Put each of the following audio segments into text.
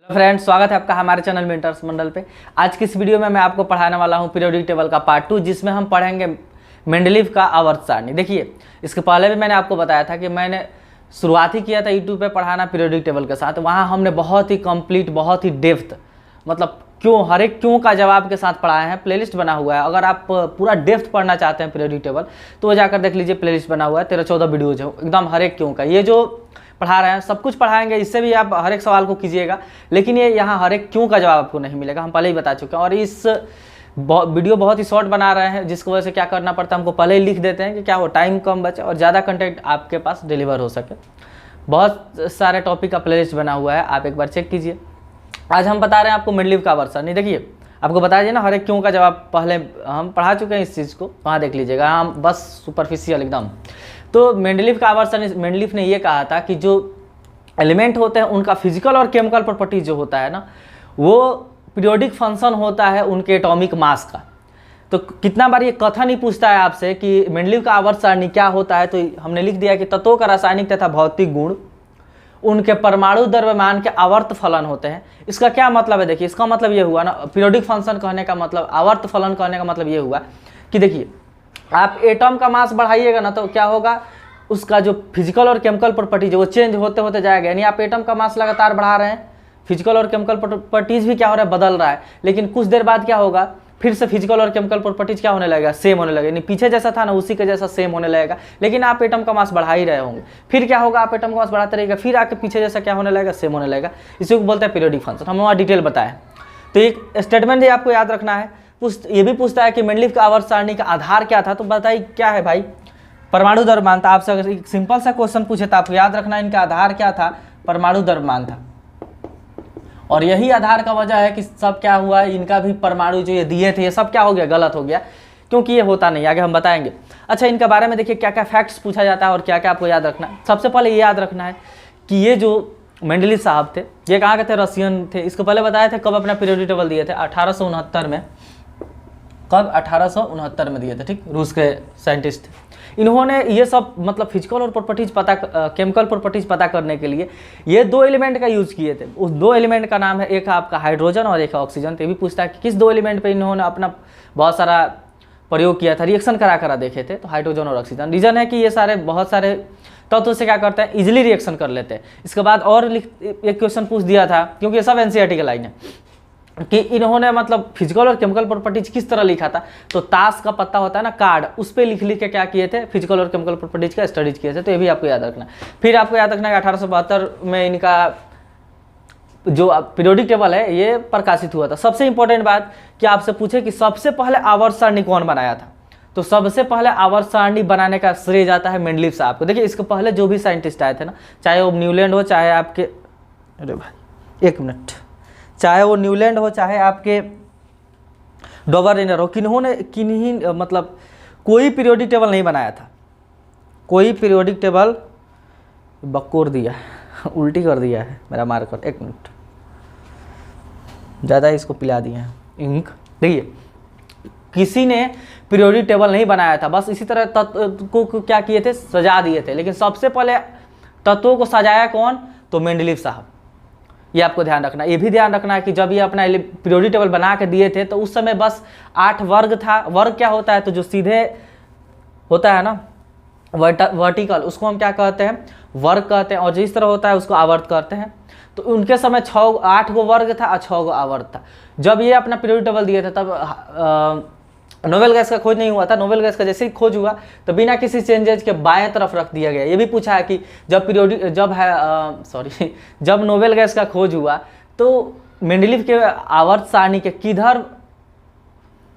Friends, स्वागत है आपका हमारे चैनल मेंटर्स मंडल पे। आज की इस वीडियो में मैं आपको पढ़ाने वाला हूं पीरियोडिक टेबल का पार्ट 2, जिसमें हम पढ़ेंगे मेंडलीव का आवर्त सारणी। देखिए, इसके पहले भी मैंने आपको बताया था कि मैंने शुरुआत ही किया था यूट्यूब पे पढ़ाना पीरियोडिक टेबल के साथ। वहाँ हमने बहुत ही कंप्लीट, बहुत ही डेप्थ, मतलब क्यों, हर एक क्यों का जवाब के साथ पढ़ाए हैं। प्लेलिस्ट बना हुआ है, अगर आप पूरा डेप्थ पढ़ना चाहते हैं पीरियोडिक टेबल तो वो जाकर देख लीजिए, प्लेलिस्ट बना हुआ है। 13-14 वीडियोज है एकदम हर एक क्यों का। ये जो पढ़ा रहे हैं सब कुछ पढ़ाएंगे, इससे भी आप हर एक सवाल को कीजिएगा, लेकिन ये यहाँ हर एक क्यों का जवाब आपको नहीं मिलेगा, हम पहले ही बता चुके हैं। और इस वीडियो बहुत ही शॉर्ट बना रहे हैं, जिसकी वजह से क्या करना पड़ता है, हमको पहले ही लिख देते हैं कि क्या हो, टाइम कम बचे और ज़्यादा कंटेंट आपके पास डिलीवर हो सके। बहुत सारे टॉपिक का प्लेलिस्ट बना हुआ है, आप एक बार चेक कीजिए। आज हम बता रहे हैं आपको मेंडलीव का आवर्त सारणी। देखिए, आपको बता दिए ना, हर एक क्यों का जवाब पहले हम पढ़ा चुके हैं इस चीज़ को, वहाँ देख लीजिएगा। हम बस सुपरफिशियल एकदम। तो मेंडलीव का आवर्त सारणी, मेंडलीव ने ये कहा था कि जो एलिमेंट होते हैं उनका फिजिकल और केमिकल प्रॉपर्टीज जो होता है ना, वो पीरियोडिक फंक्शन होता है उनके एटॉमिक मास का। तो कितना बार ये कथन ही पूछता है आपसे कि मेंडलीव का आवर्त सारणी क्या होता है, तो हमने लिख दिया कि तत्वों का रासायनिक तथा भौतिक गुण उनके परमाणु द्रव्यमान के आवर्त फलन होते हैं। इसका क्या मतलब है? देखिए, इसका मतलब ये हुआ ना, पीरियोडिक फंक्शन कहने का मतलब, आवर्त फलन कहने का मतलब ये हुआ कि देखिए, आप एटम का मास बढ़ाइएगा ना तो क्या होगा, उसका जो फिजिकल और केमिकल प्रॉपर्टीज है वो चेंज होते होते जाएगा। यानी आप एटम का मास लगातार बढ़ा रहे हैं, फिजिकल और केमिकल प्रॉपर्टीज भी क्या हो रहा है, बदल रहा है, लेकिन कुछ देर बाद क्या होगा, फिर से फिजिकल और केमिकल प्रॉपर्टीज क्या होने लगेगा, सेम होने लगेगा। यानी पीछे जैसा था ना उसी के जैसा सेम होने लगेगा, लेकिन आप एटम का मास बढ़ा ही रहे होंगे। फिर क्या होगा, आप एटम का मास बढ़ाते रहेगा, फिर आके पीछे जैसा क्या होने लगेगा, सेम होने लगेगा। इसी को बोलते हैं पीरियोडिक फंक्शन। हम वहाँ डिटेल बताया। तो एक स्टेटमेंट ये आपको याद रखना है। ये भी पूछता है कि मेंडलीव का आवर्त सारणी का आधार क्या था, तो बताइए क्या है भाई, परमाणु द्रव्यमान था। आपसे अगर एक सिंपल सा क्वेश्चन पूछे तो आपको याद रखना है इनका आधार क्या था, परमाणु द्रव्यमान था। और यही आधार का वजह है कि सब क्या हुआ, इनका भी परमाणु जो ये दिए थे ये सब क्या हो गया, गलत हो गया, क्योंकि ये होता नहीं। आगे हम बताएंगे। अच्छा, इनके बारे में देखिए क्या क्या फैक्ट्स पूछा जाता है और क्या क्या आपको याद रखना है। सबसे पहले ये याद रखना है कि ये जो मेंडलीव साहब थे, ये कहाँ के थे, रशियन थे। इसको पहले बताए थे कब अपना पीरियोडिक टेबल दिए थे, 1869 में। कब? 1869 में दिए थे, ठीक। रूस के साइंटिस्ट थे। इन्होंने ये सब मतलब फिजिकल और प्रॉपर्टीज पता, केमिकल प्रॉपर्टीज पता करने के लिए ये दो एलिमेंट का यूज़ किए थे। उस दो एलिमेंट का नाम है, एक है आपका हाइड्रोजन और एक है ऑक्सीजन। तो ये भी पूछता है कि किस दो एलिमेंट पे इन्होंने अपना बहुत सारा प्रयोग किया था, रिएक्शन करा देखे थे, तो हाइड्रोजन और ऑक्सीजन। रीज़न है कि ये सारे बहुत सारे तत्व से क्या करते हैं, इजिली रिएक्शन कर लेते हैं। इसके बाद और एक क्वेश्चन पूछ दिया था, क्योंकि ये सब एनसीईआरटी के लाइन है, कि इन्होंने मतलब फिजिकल और केमिकल प्रॉपर्टीज किस तरह लिखा था। तो ताश का पत्ता होता है ना, कार्ड, उस पर लिख के क्या किए थे, फिजिकल और केमिकल प्रॉपर्टीज का स्टडीज किए थे। तो ये भी आपको याद रखना। फिर आपको याद रखना है 1872 में इनका जो पीरियोडिक टेबल है ये प्रकाशित हुआ था। सबसे इंपॉर्टेंट बात कि आपसे पूछे कि सबसे पहले आवर्त सारणी कौन बनाया था, तो सबसे पहले आवर्त सारणी बनाने का श्रेय जाता है मेंडलीव साहब को। देखिए, इसके पहले जो भी साइंटिस्ट आए थे ना, चाहे वो न्यूलैंड हो, चाहे आपके, अरे भाई एक मिनट, चाहे वो न्यूलैंड हो, चाहे आपके डॉबरनेर हो, किन्हीं मतलब कोई पीरियोडिक टेबल नहीं बनाया था। कोई पीरियोडिक टेबल, बकोर दिया उल्टी कर दिया है मेरा मार्कर, एक मिनट, ज़्यादा इसको पिला दिए हैं इंक। देखिए, किसी ने पीरियोडिक टेबल नहीं बनाया था, बस इसी तरह तत्व को क्या किए थे, सजा दिए थे। लेकिन सबसे पहले तत्वों को सजाया कौन, तो मेंडलीव साहब। ये आपको ध्यान रखना। ये भी ध्यान रखना है कि जब ये अपना पीरियोडिक टेबल बना के दिए थे तो उस समय बस 8 वर्ग था। वर्ग क्या होता है, तो जो सीधे होता है ना वर्टिकल, उसको हम क्या कहते हैं, वर्ग कहते हैं। और जिस तरह होता है उसको आवर्त कहते हैं। तो उनके समय 8 गो वर्ग था और 6 गो आवर्त था। जब ये अपना पीरियोडिक टेबल दिए थे तब नोबेल गैस का खोज नहीं हुआ था। नोबेल गैस का जैसे ही खोज हुआ तो बिना किसी चेंजेज के बाएं तरफ रख दिया गया। ये भी पूछा है कि जब नोबेल गैस का खोज हुआ तो मेंडलीव के आवर्त सारणी के किधर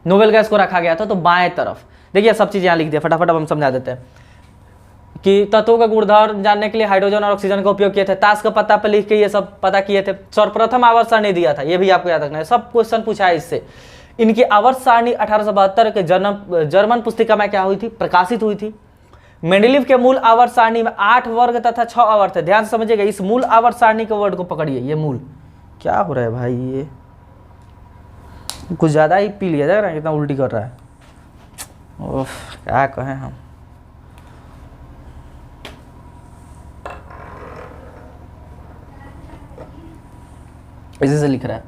नोबेल गैस को रखा गया था, तो बाएं तरफ। देखिए, सब चीज़ यहाँ लिख दिया, फटाफट अब हम समझा देते हैं कि तत्वों का गुणधर्म जानने के लिए हाइड्रोजन और ऑक्सीजन का उपयोग किए थे। ताश का पत्ता पर लिख के ये सब पता किए थे। सर्वप्रथम आवर्त सारणी दिया था, ये भी आपको याद रखना है, सब क्वेश्चन पूछा है इससे। इनकी आवर्त सारणी 1872 के जर्मन पुस्तिका में क्या हुई थी, प्रकाशित हुई थी। मेंडलीव के मूल आवर्त सारणी में 8 वर्ग तथा 6 आवर्त है। ध्यान से समझिएगा, इस मूल आवर्त सारणी के वर्ड को पकड़िए। ये मूल क्या हो रहा है भाई, ये कुछ ज़्यादा ही पी लिया जा रहा है, कितना उल्टी कर रहा है। ओफ, क्या कहें हम। इसी से लिख रहा है,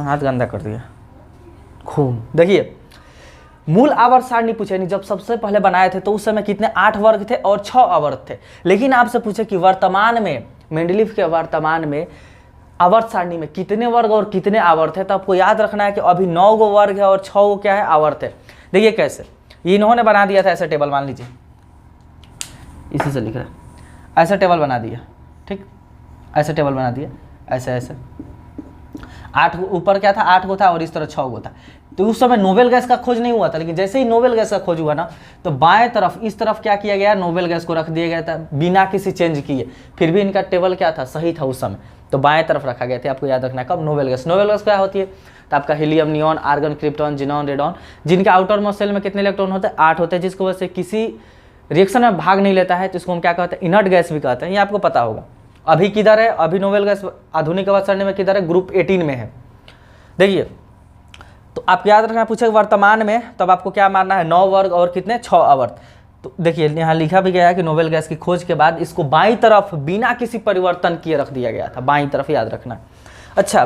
हाथ गंदा कर दिया, खून। देखिए मूल आवर्त सारणी पूछे नहीं, जब सबसे पहले बनाए थे तो उस समय कितने 8 वर्ग थे और 6 आवर्त थे। लेकिन आपसे पूछे कि वर्तमान में, मेंडलीव के वर्तमान में आवर्त सारणी में कितने वर्ग और कितने आवर्त है, तो आपको याद रखना है कि अभी 9 गो वर्ग है और 6 गो क्या है, आवर्त है। देखिए कैसे, ये इन्होंने बना दिया था ऐसा टेबल, मान लीजिए इसी से लिख रहा है, ऐसा टेबल बना दिया, ठीक, ऐसा टेबल बना दिया, ऐसे ऐसे 8 ऊपर क्या था, 8 गो था और इस तरह 6 गो था। तो उस समय नोबेल गैस का खोज नहीं हुआ था, लेकिन जैसे ही नोबेल गैस का खोज हुआ ना, तो बाएं तरफ इस तरफ क्या किया गया, नोबेल गैस को रख दिया गया था बिना किसी चेंज किए। फिर भी इनका टेबल क्या था, सही था उस समय, तो बाएं तरफ रखा गया था। आपको याद रखना है कब, नोबेल गैस। नोबेल गैस क्या होती है, तो आपका helium, neon, argon, krypton, xenon, radon, जिनका आउटर मोस्ट शेल में कितने इलेक्ट्रॉन होते हैं, 8 होते हैं, जिसकी वजह से किसी रिएक्शन में भाग नहीं लेता है, तो इसको हम क्या कहते हैं, इनर्ट गैस भी कहते हैं। ये आपको पता होगा। अभी किधर है, अभी नोबेल गैस आधुनिक आवर्त सारणी में किधर है, ग्रुप 18 में है। देखिए तो आप याद रखना, पूछे वर्तमान में, तब आपको क्या मानना है, 9 वर्ग और कितने, 6 आवर्त। तो देखिए यहाँ लिखा भी गया है कि नोबेल गैस की खोज के बाद इसको बाईं तरफ बिना किसी परिवर्तन किए रख दिया गया था, बाईं तरफ, याद रखना। अच्छा,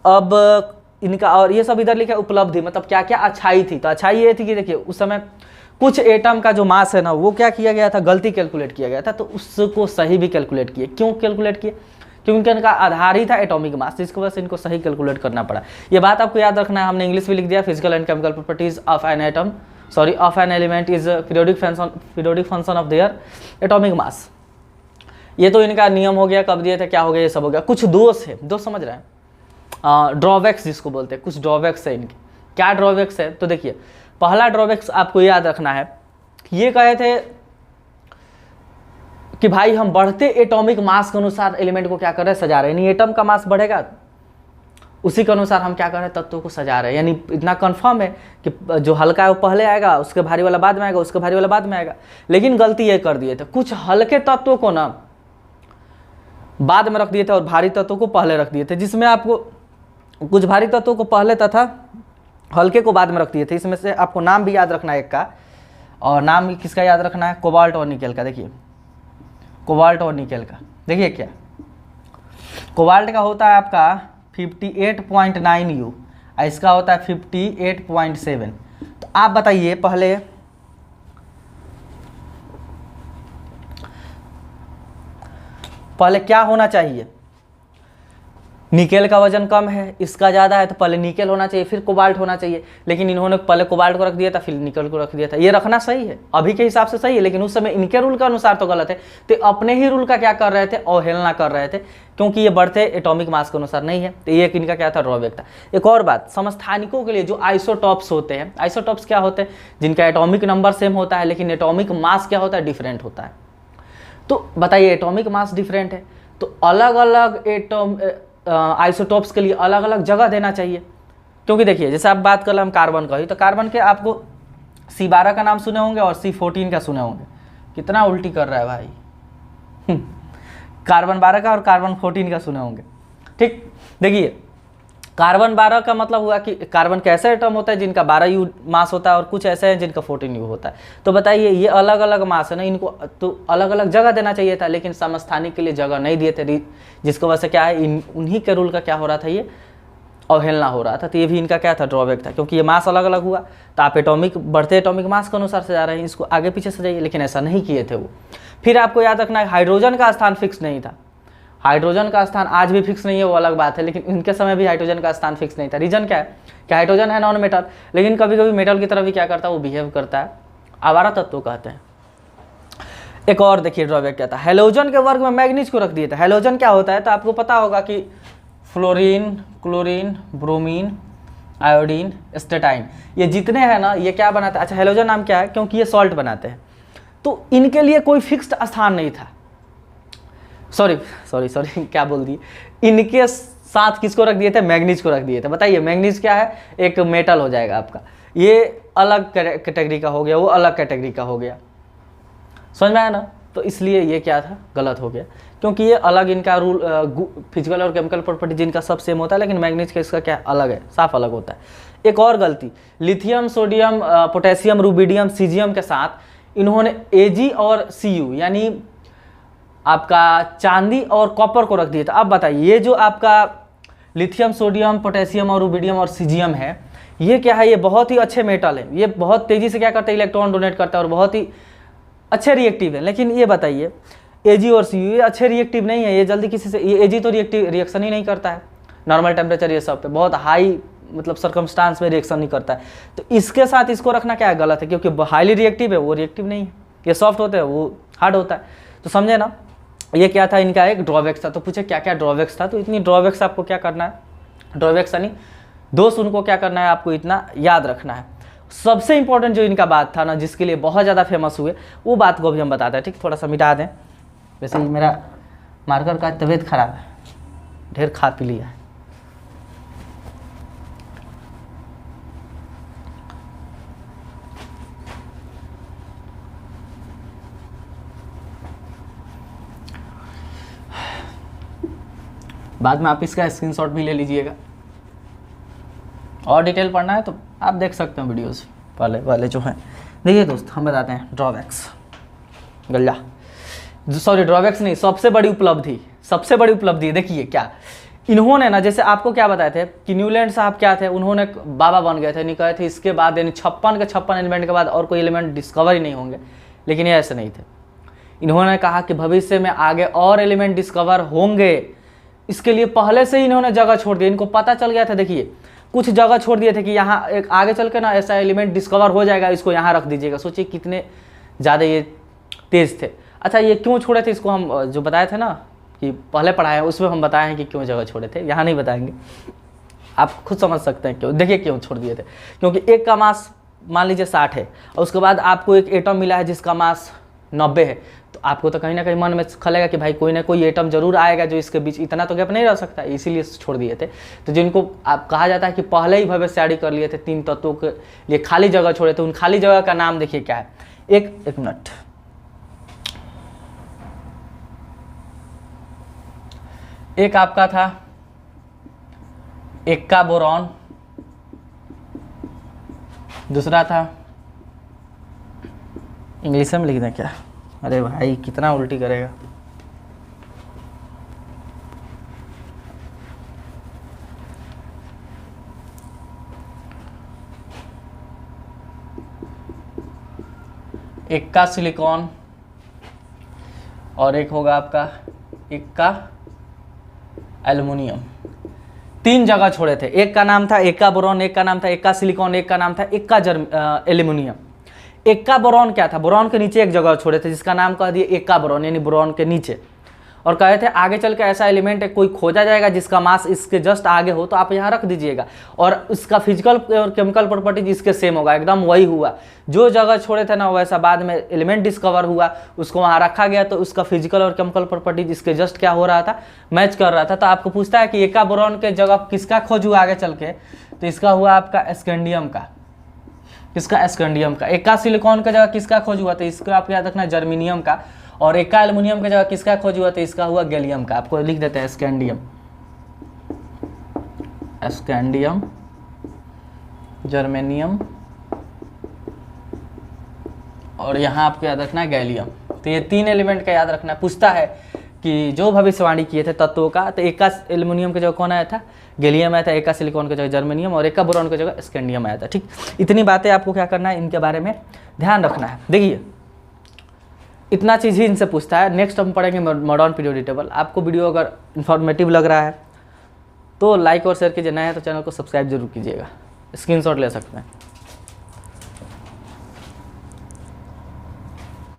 अब इनका और ये सब इधर लिखा है उपलब्धि, मतलब क्या क्या अच्छाई थी। तो अच्छाई ये थी कि देखिए उस समय कुछ एटम का जो मास है ना, वो क्या किया गया था, गलती कैलकुलेट किया गया था, तो उसको सही भी कैलकुलेट किए। क्यों कैलकुलेट किए, क्योंकि इनका आधार ही था एटॉमिक मास, जिसकी वजह से इनको सही कैलकुलेट करना पड़ा। ये बात आपको याद रखना है, हमने इंग्लिश में लिख दिया, physical and chemical properties of an atom, sorry of an element is periodic function of their atomic mass. ये तो इनका नियम हो गया, कब दिए थे, क्या हो गया, ये सब हो गया। कुछ दोष है, दोष समझ रहे हैं, ड्रॉबैक्स जिसको बोलते हैं, कुछ ड्रॉबैक्स है इनके। क्या ड्रॉबैक्स है, तो देखिए पहला ड्रॉबैक्स आपको याद रखना है, ये कहे थे कि भाई हम बढ़ते एटॉमिक मास के अनुसार एलिमेंट को क्या कर रहे हैं, सजा रहे हैं। यानी एटम का मास बढ़ेगा, उसी के अनुसार हम क्या कर रहे हैं, तत्वों को सजा रहे हैं। यानी इतना कंफर्म है कि जो हल्का है वो पहले आएगा, उसके भारी वाला बाद में आएगा, उसके भारी वाला बाद में आएगा। लेकिन गलती ये कर दिए थे, कुछ हल्के तत्वों को ना बाद में रख दिए थे और भारी तत्वों को पहले रख दिए थे, जिसमें आपको कुछ भारी तत्वों को पहले तथा हल्के को बाद में रख दिए थे। इसमें से आपको नाम भी याद रखना है एक का, और नाम किसका याद रखना है, कोबाल्ट और निकेल का। देखिए कोबाल्ट और निकेल का, देखिए क्या कोबाल्ट का होता है आपका 58.9 U, इसका होता है 58.7। तो आप बताइए पहले क्या होना चाहिए, निकेल का वजन कम है, इसका ज़्यादा है, तो पहले निकेल होना चाहिए, फिर कोबाल्ट होना चाहिए। लेकिन इन्होंने पहले कोबाल्ट को रख दिया था, फिर निकेल को रख दिया था। ये रखना सही है, अभी के हिसाब से सही है, लेकिन उस समय इनके रूल के अनुसार तो गलत है। तो अपने ही रूल का क्या कर रहे थे, अवहेलना कर रहे थे, क्योंकि ये बढ़ते एटॉमिक मास के अनुसार नहीं है। तो ये इनका क्या था, ड्रॉबैक था। एक और बात, समस्थानिकों के लिए जो आइसोटॉप्स होते हैं, आइसोटॉप्स क्या होते हैं, जिनका एटॉमिक नंबर सेम होता है लेकिन एटॉमिक मास क्या होता है, डिफरेंट होता है। तो बताइए एटॉमिक मास डिफरेंट है, तो अलग अलग एटॉम आइसोटॉप्स के लिए अलग अलग जगह देना चाहिए। क्योंकि देखिए जैसे आप बात कर रहे हम कार्बन का ही, तो कार्बन के आपको C12 का नाम सुने होंगे और C14 का सुने होंगे। कितना उल्टी कर रहा है भाई कार्बन 12 का और कार्बन 14 का सुने होंगे, ठीक। देखिए कार्बन 12 का मतलब हुआ कि कार्बन का ऐसा एटम होता है जिनका 12 U मास होता है और कुछ ऐसे हैं जिनका 14 U होता है। तो बताइए ये अलग अलग मास है ना, इनको तो अलग अलग जगह देना चाहिए था, लेकिन समस्थानिक के लिए जगह नहीं दिए थे, जिसकी वजह से क्या है, उन्हीं के रूल का क्या हो रहा था, ये अवहेलना हो रहा था। तो ये भी इनका क्या था, ड्रॉबैक था, क्योंकि ये मास अलग अलग हुआ। तो आप बढ़ते एटॉमिक मास के अनुसार सजा रहे हैं, इसको आगे पीछे सजाइए, लेकिन ऐसा नहीं किए थे वो। फिर आपको याद रखना है हाइड्रोजन का स्थान फिक्स नहीं था। हाइड्रोजन का स्थान आज भी फिक्स नहीं है, वो अलग बात है, लेकिन इनके समय भी हाइड्रोजन का स्थान फिक्स नहीं था। रीजन क्या है कि हाइड्रोजन है नॉन मेटल, लेकिन कभी कभी मेटल की तरह भी क्या करता है, वो बिहेव करता है, आवारा तत्व कहते हैं। एक और देखिए ड्रॉबैक क्या था, हेलोजन के वर्ग में मैग्नीज को रख दिया था। हेलोजन क्या होता है, तो आपको पता होगा कि फ्लोरीन, क्लोरीन, ब्रोमीन, आयोडीन, स्टेटाइन, ये जितने हैं ना, ये क्या बनाते हैं। अच्छा हेलोजन नाम क्या है, क्योंकि ये सॉल्ट बनाते हैं, तो इनके लिए कोई फिक्स्ड स्थान नहीं था। सॉरी क्या बोल दिए, इनके साथ किसको रख दिए थे, मैग्नीज को रख दिए थे। बताइए मैग्नीज क्या है, एक मेटल हो जाएगा आपका, ये अलग कैटेगरी का हो गया, वो अलग कैटेगरी का हो गया, समझ में आया ना। तो इसलिए ये क्या था, गलत हो गया, क्योंकि ये अलग इनका रूल फिजिकल और केमिकल प्रॉपर्टी जिनका सब सेम होता है, लेकिन मैग्नीज का इसका क्या अलग है, साफ अलग होता है। एक और गलती, lithium, sodium, potassium, rubidium, caesium के साथ इन्होंने Ag और Cu यानी आपका चांदी और कॉपर को रख दिए। तो अब बताइए ये जो आपका लिथियम, सोडियम, पोटेशियम और रूबिडियम और सीजियम है, ये क्या है? ये बहुत ही अच्छे मेटल है, ये बहुत तेज़ी से क्या करते हैं? इलेक्ट्रॉन डोनेट करता है और बहुत ही अच्छे रिएक्टिव है। लेकिन ये बताइए Ag और Cu ये अच्छे रिएक्टिव नहीं है, ये जल्दी किसी से, ये Ag तो रिएक्शन ही नहीं करता है नॉर्मल टेम्परेचर ये सब पे, बहुत हाई मतलब सर्कमस्टांस में रिएक्शन नहीं करता है। तो इसके साथ इसको रखना क्या है? गलत है, क्योंकि हाईली रिएक्टिव है, वो रिएक्टिव नहीं है। ये सॉफ्ट होता है, वो हार्ड होता है। तो समझे ना, ये क्या था? इनका एक ड्रॉबैक्स था। तो पूछे क्या क्या ड्रॉबैक्स था? तो इतनी ड्रॉबैक्स आपको क्या करना है, ड्रॉबैक्स यानी दोष, उनको क्या करना है? आपको इतना याद रखना है। सबसे इंपॉर्टेंट जो इनका बात था ना, जिसके लिए बहुत ज़्यादा फेमस हुए, वो बात को भी हम बताते हैं। ठीक, थोड़ा सा मिटा दें। वैसे ही मेरा मार्कर का तबीयत खराब है, ढेर खा पी लिया है। बाद में आप इसका स्क्रीनशॉट भी ले लीजिएगा। और डिटेल पढ़ना है तो आप देख सकते हैं वीडियोस पहले वाले जो हैं। देखिए दोस्त, हम बताते हैं ड्रॉबैक्स, गल्ला सॉरी ड्रॉबैक्स नहीं, सबसे बड़ी उपलब्धि, सबसे बड़ी उपलब्धि देखिए क्या इन्होंने ना, जैसे आपको क्या बताए थे कि न्यूलैंड साहब क्या थे, उन्होंने बाबा बन गए थे, नहीं कहे थे इसके बाद यानी 56 के 56 एलिमेंट के बाद और कोई एलिमेंट डिस्कवर ही नहीं होंगे। लेकिन ये ऐसे नहीं थे, इन्होंने कहा कि भविष्य में आगे और एलिमेंट डिस्कवर होंगे, इसके लिए पहले से ही इन्होंने जगह छोड़ दी। इनको पता चल गया था, देखिए कुछ जगह छोड़ दिए थे कि यहाँ एक आगे चल के ना ऐसा एलिमेंट डिस्कवर हो जाएगा, इसको यहाँ रख दीजिएगा। सोचिए कितने ज़्यादा ये तेज़ थे। अच्छा, ये क्यों छोड़े थे? इसको हम जो बताए थे ना कि पहले पढ़ाए हैं, उसमें हम बताए हैं कि क्यों जगह छोड़े थे, यहाँ नहीं बताएंगे, आप खुद समझ सकते हैं क्यों। देखिए क्यों छोड़ दिए थे, क्योंकि एक का मास मान लीजिए 60 है और उसके बाद आपको एक एटम मिला है जिसका मास 90 है, तो आपको तो कहीं ना कहीं मन में खलेगा कि भाई कोई ना कोई एटम जरूर आएगा जो इसके बीच, इतना तो गैप नहीं रह सकता, इसीलिए छोड़ दिए थे। तो जिनको आप कहा जाता है कि पहले ही भविष्यवाणी कर लिए थे, 3 तत्वों के लिए खाली जगह छोड़े थे, उन खाली जगह का नाम देखिए क्या है। एक मिनट, एक आपका था एक्का बोरॉन, दूसरा था, इंग्लिश में लिख दें क्या? अरे भाई कितना उल्टी करेगा। एक्का सिलिकॉन और एक होगा आपका एक्का एल्युमिनियम। 3 जगह छोड़े थे। एक का नाम था एक्का बोरॉन, एक का नाम था एक्का सिलिकॉन, एक का नाम था एक्का एल्युमिनियम। एक्का बोरॉन क्या था? बोरॉन के नीचे एक जगह छोड़े थे जिसका नाम कह दिए एक्का बोरॉन, यानी बोरॉन के नीचे, और कहे थे आगे चल के ऐसा एलिमेंट है कोई खोजा जाएगा जिसका मास इसके जस्ट आगे हो, तो आप यहाँ रख दीजिएगा और उसका फिजिकल और केमिकल प्रॉपर्टीज इसके सेम होगा। एकदम वही हुआ, जो जगह छोड़े थे ना वैसा बाद में एलिमेंट डिस्कवर हुआ, उसको वहाँ रखा गया, तो उसका फिजिकल और केमिकल प्रॉपर्टीज इसके जस्ट क्या हो रहा था? मैच कर रहा था। तो आपको पूछता है कि एक्का बोरॉन के जगह किसका खोज हुआ आगे चल के, तो इसका हुआ आपका स्कैंडियम का। किसका? स्कैंडियम का। एक्का सिलिकॉन का जगह किसका खोज हुआ? तो इसको आप याद रखना जर्मेनियम का। और एक्का एल्युमिनियम की जगह किसका खोज हुआ? तो इसका हुआ गैलियम का। आपको लिख देते हैं स्कैंडियम, स्कैंडियम, जर्मेनियम, और यहाँ आपको याद रखना है गैलियम। तो ये 3 एलिमेंट का याद रखना है। पूछता है कि जो भविष्यवाणी किए थे तत्वों का, तो एक्का एल्युमिनियम की जगह कौन आया था? गैलियम आया था। एक्का सिलिकॉन की जगह जर्मेनियम और एक्का बोरॉन की जगह स्कैंडियम आया था। ठीक, इतनी बातें आपको क्या करना है, इनके बारे में ध्यान रखना है। देखिए इतना चीज़ ही इनसे पूछता है। नेक्स्ट हम पढ़ेंगे मॉडर्न पीरियोडिक टेबल। आपको वीडियो अगर इन्फॉर्मेटिव लग रहा है तो लाइक और शेयर कीजिए, नया है तो चैनल को सब्सक्राइब जरूर कीजिएगा। स्क्रीनशॉट ले सकते हैं।